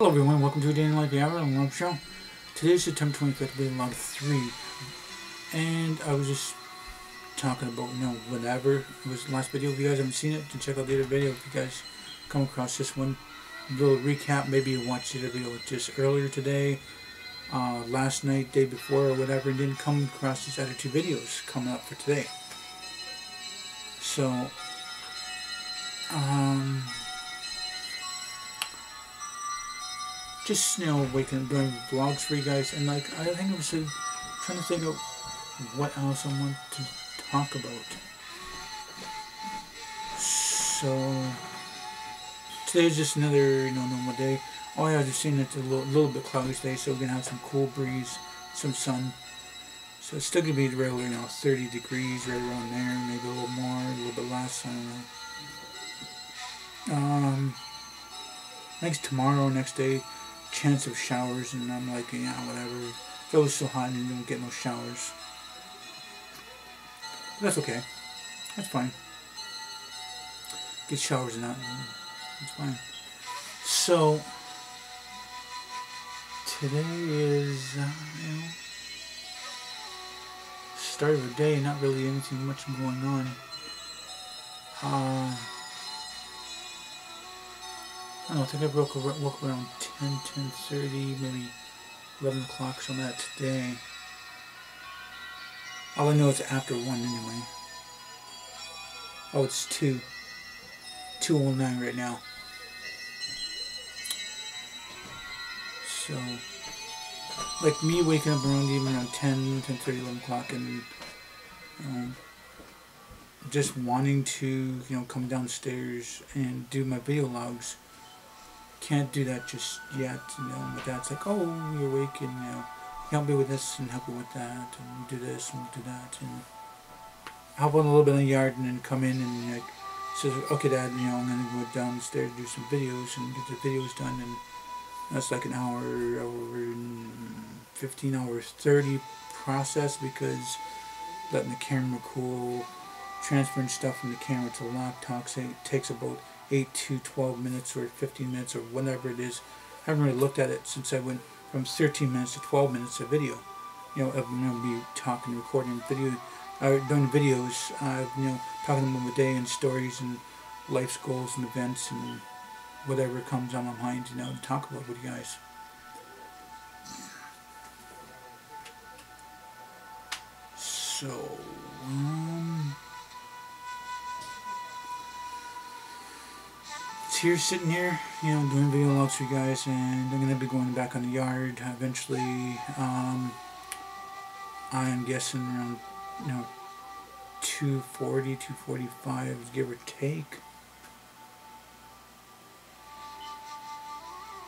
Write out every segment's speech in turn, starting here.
Hello everyone, welcome to a day in the life of the Aboriginal Love Show. Today is September 25th, day log 3. And I was just talking about, whatever. It was the last video. If you guys haven't seen it, then check out the other video. If you guys come across this one, a little recap. Maybe you watched the other video just earlier today, last night, day before, or whatever, and didn't come across these other two videos coming up for today. So, just waking up doing vlogs for you guys, and I think I was trying to think of what else I want to talk about. So today's just another normal day. Oh yeah, just seeing it's a little bit cloudy today, so we're gonna have some cool breeze, some sun. So it's still gonna be regular 30 degrees right around there, maybe a little more, a little bit less. I don't know. Next tomorrow, next day, chance of showers, and I'm like, yeah, whatever. It's always so hot and you don't get no showers. But that's okay. That's fine. Get showers and that. It's fine. So today is, start of the day. Not really anything much going on. I don't know, I think I woke up around 10:30, maybe 11 o'clock, something like that today. All I know is after 1 anyway. Oh, it's 2:09 right now. So, like me waking up around 10:30, 11 o'clock, and just wanting to, come downstairs and do my video logs. Can't do that just yet, My dad's like, oh, you're awake, and help me with this and help me with that, and do this and do that, and help on a little bit in the yard, and then come in and says, okay, Dad, I'm gonna go downstairs and do some videos and get the videos done, and that's like an hour and 15 hours 30 process, because letting the camera cool, transferring stuff from the camera to the laptop takes about 8 to 12 minutes or 15 minutes or whatever it is. I haven't really looked at it since I went from 13 minutes to 12 minutes of video. Of me talking, recording video, doing videos, talking about my day and stories and life's goals and events and whatever comes on my mind, to talk about with you guys. So, here, sitting here, doing video logs for you guys, and I'm gonna be going back on the yard eventually. I'm guessing around 2:40, 2:45, give or take.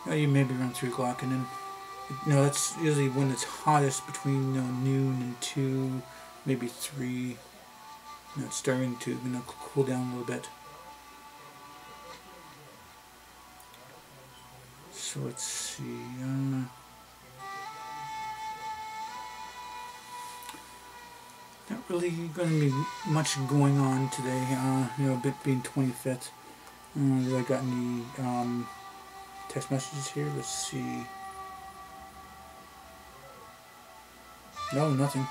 Maybe around 3 o'clock, and then that's usually when it's hottest, between noon and 2, maybe 3. It's starting to cool down a little bit. So let's see. Not really going to be much going on today. Being 25th. Have I got any text messages here? Let's see. No, nothing.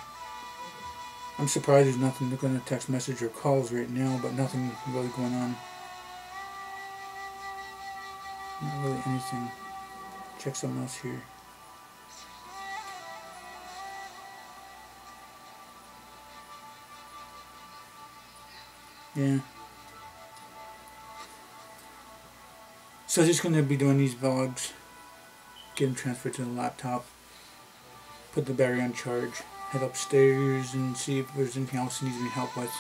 I'm surprised there's nothing looking at text message or calls right now, but nothing really going on. Not really anything. Check something else here. Yeah. So I'm just going to be doing these vlogs, get them transferred to the laptop, put the battery on charge, head upstairs and see if there's anything else that needs to be helped with.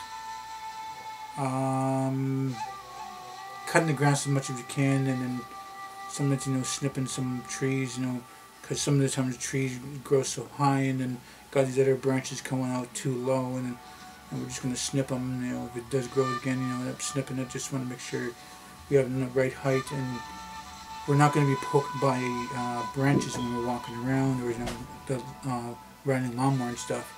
Cutting the grass as much as you can, and then sometimes snipping some trees, because some of the times the trees grow so high, and then got these other branches coming out too low, and we're just going to snip them. If it does grow again, end up snipping it. Just want to make sure we have the right height, and we're not going to be poked by branches when we're walking around, or riding lawnmower and stuff.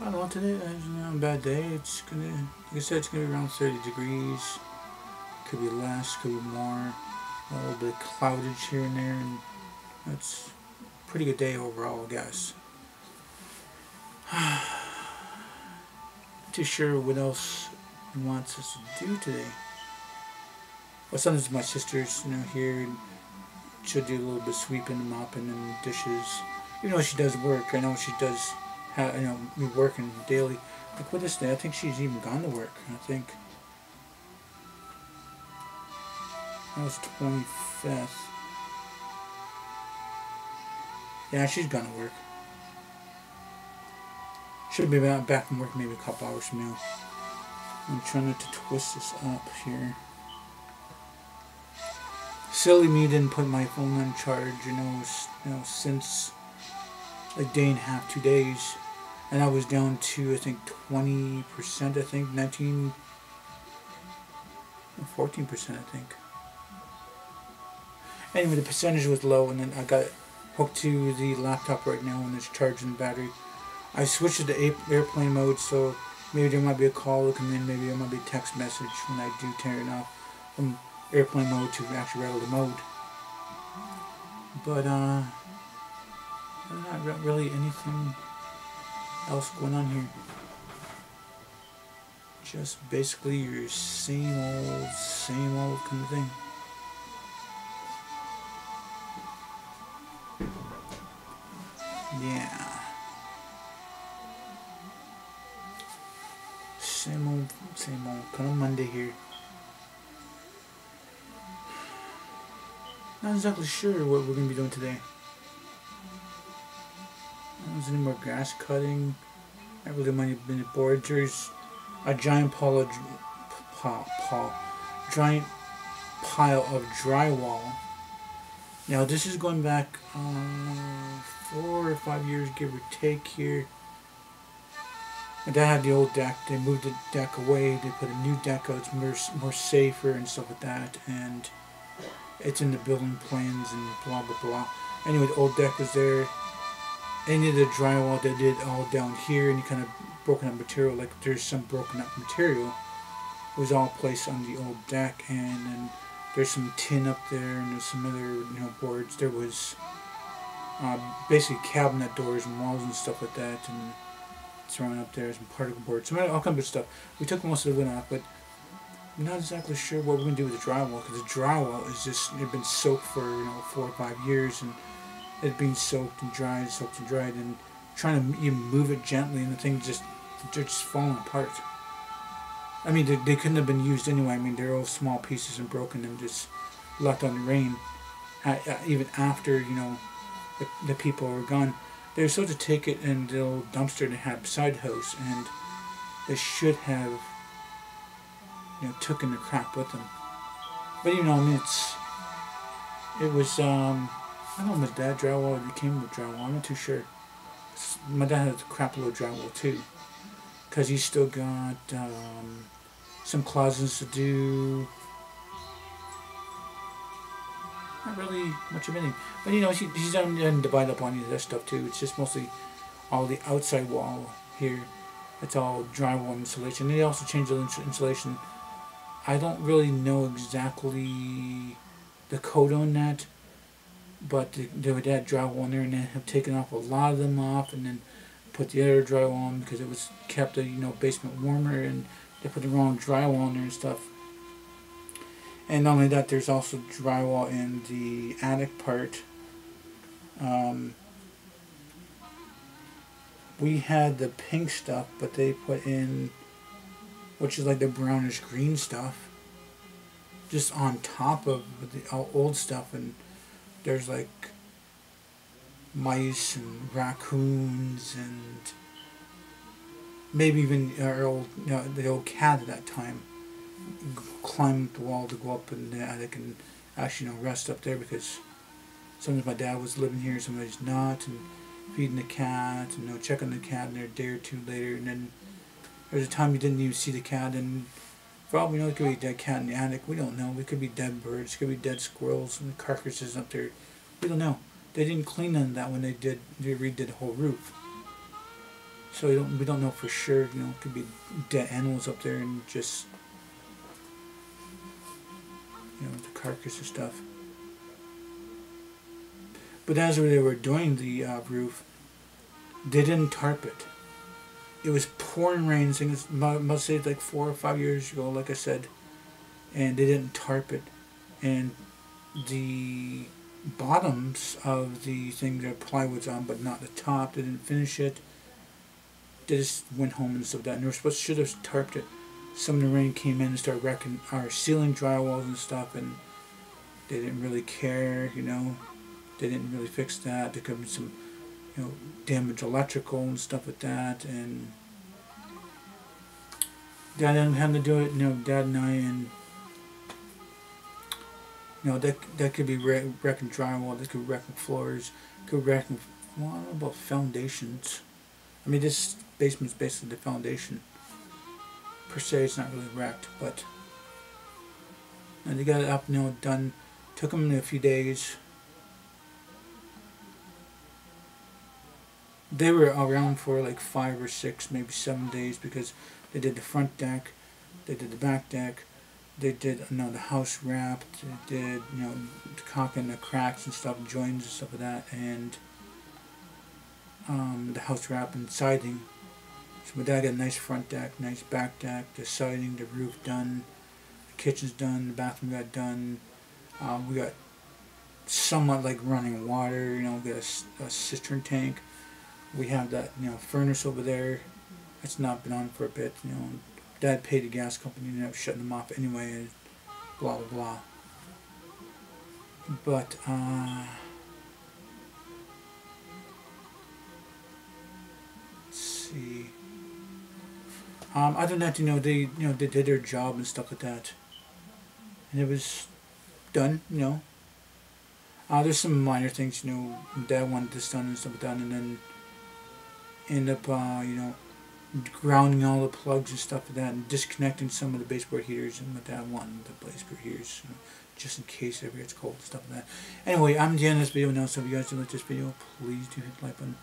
I don't know, today is not a bad day. It's gonna, like I said, it's gonna be around 30 degrees. Could be less, could be more. A little bit of cloudage here and there, and that's a pretty good day overall, I guess. Not too sure what else he wants us to do today. Well, sometimes my sister's, here, and she'll do a little bit of sweeping and mopping and dishes. Even though she does work, I know she does be working daily. Like with this day, I think she's even gone to work. I think that was 25th. Yeah, she's gone to work. Should be back from work maybe a couple hours from now. I'm trying not to twist this up here. Silly me didn't put my phone on charge, since a day and a half, 2 days. And I was down to, I think, 20%, I think, 14%, I think. Anyway, the percentage was low, and then I got hooked to the laptop right now, and it's charging the battery. I switched it to airplane mode, so maybe there might be a call to come in, maybe there might be a text message when I do turn it off from airplane mode to actually regular mode. But, not really anything else going on here. Just basically your same old kind of thing. Yeah. Same old kind of Monday here. Not exactly sure what we're going to be doing today. There's any more grass cutting. I really might have been bored. There's a giant pile of drywall. Now this is going back 4 or 5 years, give or take here. My dad had the old deck. They moved the deck away. They put a new deck out. It's more safer and stuff like that. And it's in the building plans and blah blah blah. Anyway, the old deck was there. Any of the drywall they did all down here, and you kind of broken up material. Like there's some broken up material. It was all placed on the old deck, and then there's some tin up there, and there's some other boards. There was basically cabinet doors and walls and stuff like that, and thrown up there, some particle boards, all kinds of stuff. We took most of the wood off, but I'm not exactly sure what we're going to do with the drywall, because the drywall is just, it's been soaked for 4 or 5 years, and it's been soaked and dried, and trying to even move it gently, and the thing they're just falling apart. I mean, they couldn't have been used anyway. I mean, they're all small pieces and broken and just left on the rain. Even after, the people were gone. They were supposed to take it in the old dumpster they had beside the house, and they should have, taken the crap with them. But I mean, it was, I don't know if my dad drywall or it came with drywall. I'm not too sure. My dad had a crap load of drywall too, because he's still got some closets to do. Not really much of anything. But he's done divide up on any of that stuff too. It's just mostly all the outside wall here. It's all drywall insulation. They also changed the insulation. I don't really know exactly the code on that, but they would add drywall in there, and then have taken off a lot of them off, and then put the other drywall on because it was kept the basement warmer, and they put the wrong drywall in there and stuff. And not only that, there's also drywall in the attic part. We had the pink stuff, but they put in, which is like the brownish green stuff, just on top of the old stuff. And there's like mice and raccoons and maybe even our old, the old cat at that time climbed the wall to go up in the attic and actually rest up there, because sometimes my dad was living here, sometimes not, and feeding the cat and checking the cat, and a day or two later, and then there's a time you didn't even see the cat, and for all we know, it could be a dead cat in the attic. We don't know. It could be dead birds, it could be dead squirrels and carcasses up there. We don't know. They didn't clean none of that when they redid the whole roof. So we don't know for sure. You know, it could be dead animals up there and just, you know, the carcass and stuff. But as they were doing the roof, they didn't tarp it. It was pouring rain. I think it must say like 4 or 5 years ago, like I said, and they didn't tarp it. And the bottoms of the thing that plywood's on, but not the top. They didn't finish it. They just went home and stuff like that. And they were should have tarped it. Some of the rain came in and started wrecking our ceiling drywalls and stuff, and they didn't really care. You know, they didn't really fix that. There could be some, you know, damaged electrical and stuff like that, and Dad didn't have to do it. You know, Dad and I, and you know, that could be wrecking drywall, that could wrecking floors, could wrecking, well, I don't know about foundations. I mean, this basement's basically the foundation. Per se, it's not really wrecked, but and they got it up, you know, done. Took them a few days. They were around for like 5 or 6, maybe 7 days, because they did the front deck, they did the back deck, they did, you know, the house wrapped, they did, you know, the caulk and the cracks and stuff, joins and stuff like that, and the house wrap and siding. So my dad got a nice front deck, nice back deck, the siding, the roof done, the kitchen's done, the bathroom got done. We got somewhat like running water, you know, we got a cistern tank. We have that, you know, furnace over there. It's not been on for a bit, you know. Dad paid the gas company and ended up shutting them off anyway, and blah blah blah. But let's see. Other than that, you know, they did their job and stuff like that, and it was done, you know. There's some minor things, you know. Dad wanted this done and stuff like that, and then end up, you know, grounding all the plugs and stuff like that, and disconnecting some of the baseboard heaters, and my dad wanted the baseboard heaters, you know, just in case it ever gets cold and stuff like that. Anyway, I'm the end of this video now, so if you guys do like this video, please do hit the like button.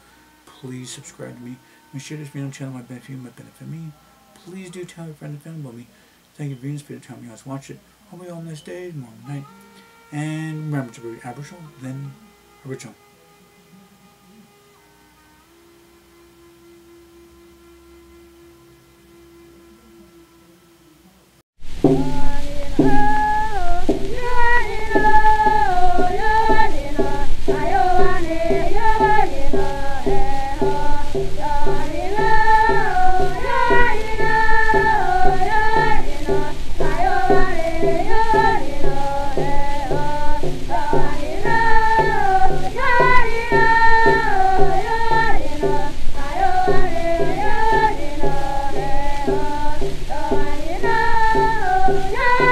Please subscribe to me. And share this video on the channel, might benefit you, might benefit me. Please do tell your friend and family about me. Thank you for viewing this video, tell me you guys watch it. Hope you all have a nice day, tomorrow night. And remember to be Aboriginal, then original. Yeah.